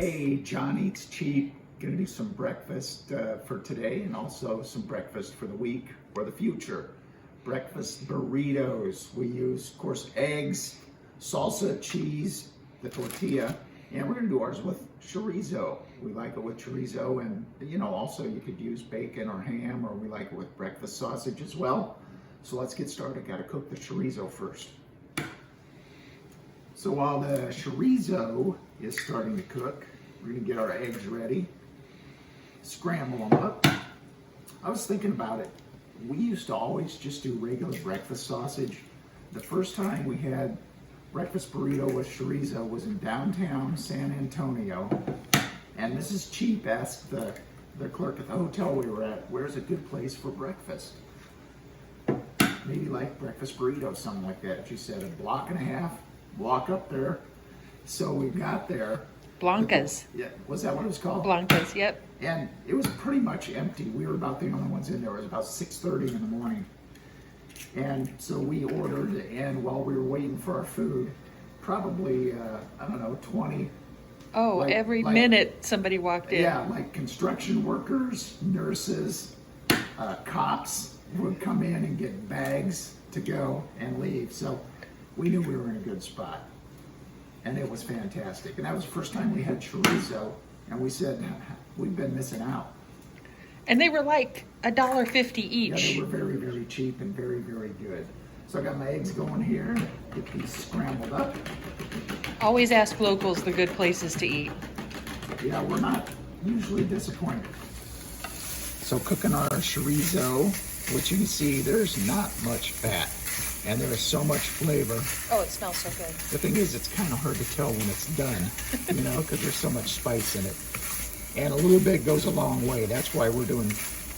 Hey, John Eats Cheap. Gonna do some breakfast for today and also some breakfast for the week or the future. Breakfast burritos. We use, of course, eggs, salsa, cheese, the tortilla, and we're gonna do ours with chorizo. We like it with chorizo, and also you could use bacon or ham, or we like it with breakfast sausage as well. So let's get started. Gotta cook the chorizo first. So while the chorizo is starting to cook, we're gonna get our eggs ready, scramble them up. I was thinking about it. We used to always just do regular breakfast sausage. The first time we had breakfast burrito with chorizo was in downtown San Antonio. And Mrs. Cheap asked the clerk at the hotel we were at, where's a good place for breakfast? Maybe like breakfast burrito, something like that. She said a block and a half. Walk up there. So we got there. Blancas. Yeah, was that what it was called? Blancas, yep. And it was pretty much empty. We were about the only ones in there. It was about 6:30 in the morning. And so we ordered, and while we were waiting for our food, probably, 20. Oh, every minute somebody walked in. Yeah, like construction workers, nurses, cops would come in and get bags to go and leave. So we knew we were in a good spot, and it was fantastic. And that was the first time we had chorizo, and we said, we've been missing out. And they were like $1.50 each. Yeah, they were very, very cheap and very, very good. So I got my eggs going here, get these scrambled up. Always ask locals the good places to eat. Yeah, we're not usually disappointed. So cooking our chorizo, which you can see, there's not much fat. And there is so much flavor. Oh, it smells so good. The thing is, it's kind of hard to tell when it's done, because there's so much spice in it. And a little bit goes a long way. That's why we're doing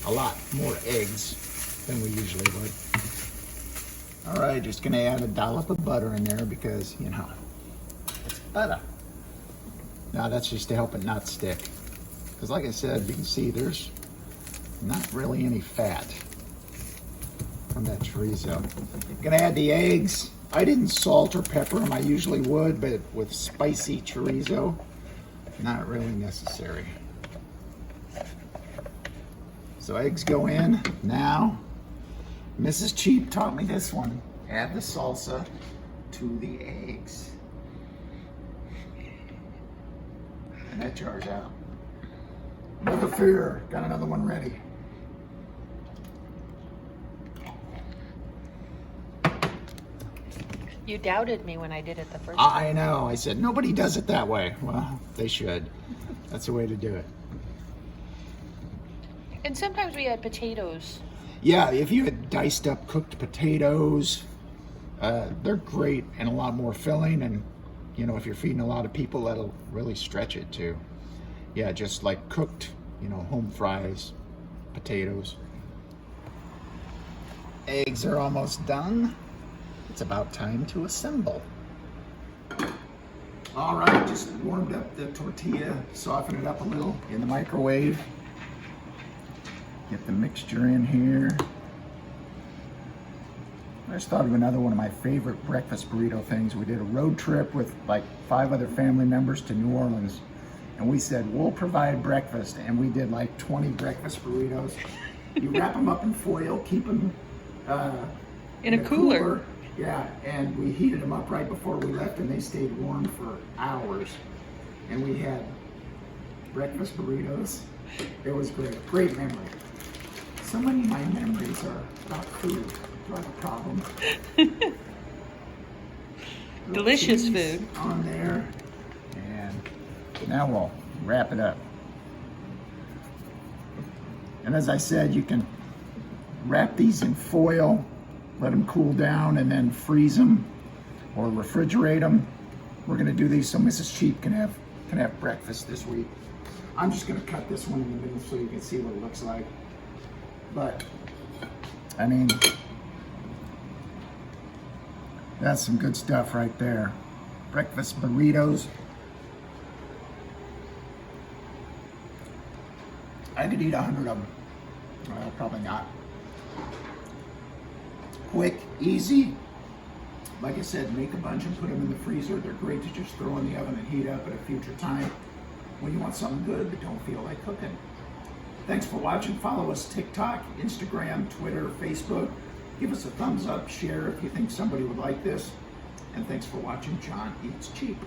a lot more eggs than we usually would. All right, just gonna add a dollop of butter in there because, it's butter. Now that's just to help it not stick. Because like I said, you can see there's not really any fat from that chorizo. Gonna add the eggs. I didn't salt or pepper them. I usually would, but with spicy chorizo, not really necessary. So eggs go in. Now, Mrs. Cheap taught me this one. Add the salsa to the eggs. And that jars out. Never fear, got another one ready. You doubted me when I did it the first time. I know. I said, nobody does it that way. Well, they should. That's the way to do it. And sometimes we add potatoes. Yeah, if you had diced up cooked potatoes, they're great and a lot more filling. And, if you're feeding a lot of people, that'll really stretch it too. Yeah, just like cooked, home fries, potatoes. Eggs are almost done. It's about time to assemble. All right, just warmed up the tortilla, soften it up a little in the microwave. Get the mixture in here. I just thought of another one of my favorite breakfast burrito things. We did a road trip with like 5 other family members to New Orleans, and we said, we'll provide breakfast, and we did like 20 breakfast burritos. You wrap them up in foil, keep them in a cooler. Yeah, and we heated them up right before we left, and they stayed warm for hours. And we had breakfast burritos. It was great, great memory. So many of my memories are about food. Do I have a problem? Delicious food. On there, and now we'll wrap it up. And as I said, you can wrap these in foil, let them cool down, and then freeze them or refrigerate them. We're gonna do these so Mrs. Cheap can have breakfast this week. I'm just gonna cut this one in the middle so you can see what it looks like. But, I mean, that's some good stuff right there. Breakfast burritos. I could eat 100 of them. Well, probably not. Quick, easy. Like I said, make a bunch and put them in the freezer. They're great to just throw in the oven and heat up at a future time. when you want something good but don't feel like cooking. Thanks for watching. Follow us TikTok, Instagram, Twitter, Facebook. Give us a thumbs up, share if you think somebody would like this. And thanks for watching John Eats Cheap.